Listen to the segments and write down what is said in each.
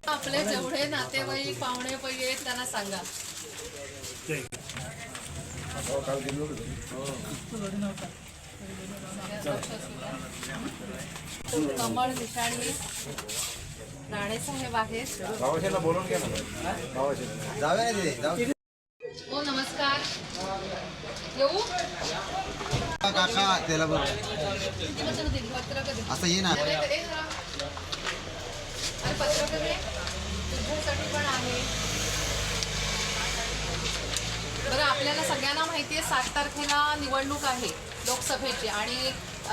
आपले जेवढे नातेवाईक पाहुणे पहिले आहेत त्यांना सांगा. कमळ निशाणी राणेसाहेब आहेत. हो नमस्कार. येऊ काका त्याला बघ असं ये ना. अरे पत्रक तुझ्यासाठी पण आहे. बरं आपल्याला सगळ्यांना माहिती आहे 7 तारखेला निवडणूक आहे लोकसभेची आणि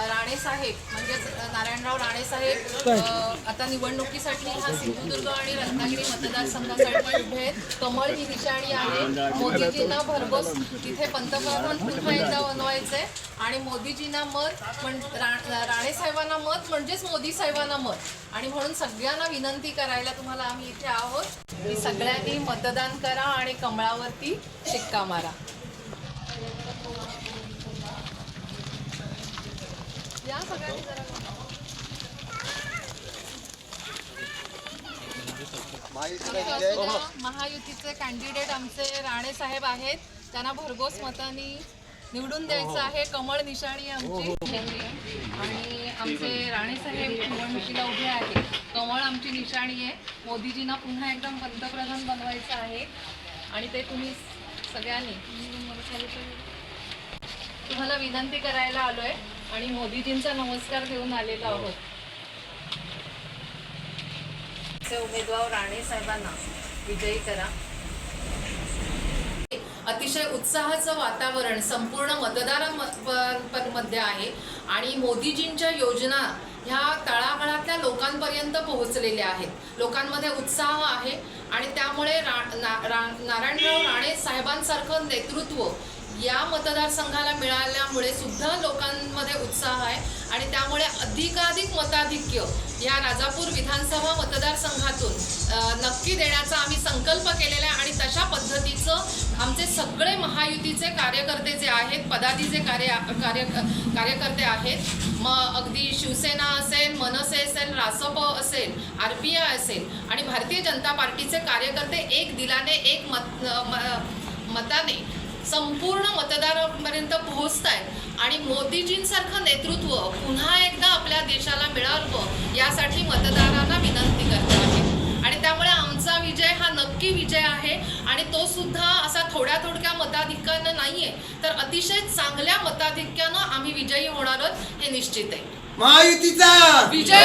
राणेसाहेब म्हणजेच नारायणराव राणेसाहेब आता निवडणुकीसाठी हा सिंधुदुर्ग आणि रत्नागिरी मतदारसंघासाठी उभे आहेत. कमळ ही निशाणी आहे. मोदीजींना भरघोस तिथे पंतप्रधान पुन्हा एकदा बनवायचंय आणि मोदीजींना मत राणेसाहेबांना मत म्हणजेच मोदी साहेबांना मत आणि म्हणून सगळ्यांना विनंती करायला तुम्हाला आम्ही इथे आहोत की सगळ्यांनी मतदान करा आणि कमळावरती शिक्का मारा. या सगळ्यांनी जरा महायुतीचे कॅन्डिडेट आमचे राणेसाहेब आहेत. त्यांना भरघोस मतांनी निवडून द्यायचं आहे. कमळ निशाणी आमची आणि आमचे राणेसाहेब निवडणुकीला उभे आहेत. कमळ आमची निशाणी आहे. मोदीजींना पुन्हा एकदम पंतप्रधान बनवायचं आहे आणि ते तुम्ही सगळ्यांनी तुम्हाला विनंती करायला आलोय आणि मोदीजींचा नमस्कार घेऊन आलेलो आहोत. उमेदवार राणेसाहेबांना विजयी करा. अतिशय उत्साहाचं वातावरण संपूर्ण मतदारांमध्ये आहे आणि मोदीजींच्या योजना ह्या तळागाळातल्या लोकांपर्यंत पोहोचलेल्या आहेत. लोकांमध्ये उत्साह आहे आणि त्यामुळे नारायणराव राणे साहेबांसारखं नेतृत्व या मतदारसंघाला मिळाल्यामुळे सुद्धा लोकांमध्ये उत्साह आहे आणि त्यामुळे अधिकाधिक मताधिक्य या राजापूर विधानसभा मतदारसंघातून नक्की देण्याचा आम्ही संकल्प केलेला आहे आणि तशा पद्धतीचं आमचे सगळे महायुतीचे कार्यकर्ते जे आहेत, पदाधिचे कार्यकर्ते आहेत, मग अगदी शिवसेना असेल, मनसे असेल, रासप असेल, RPI असेल आणि भारतीय जनता पार्टीचे कार्यकर्ते एक दिलाने एक मताने संपूर्ण मतदारांपर्यंत पोहोचत आहेत आणि मोदीजींसारखं नेतृत्व पुन्हा एकदा आपल्या देशाला मिळावं यासाठी मतदारांना विनंती करते आहे आणि त्यामुळे आमचा विजय हा नक्की विजय आहे आणि तो सुद्धा असा थोड्या मताधिक्यानं नाही आहे तर अतिशय चांगल्या मताधिक्यानं आम्ही विजयी होणार आहोत हे निश्चित आहे. महायुतीचा विजय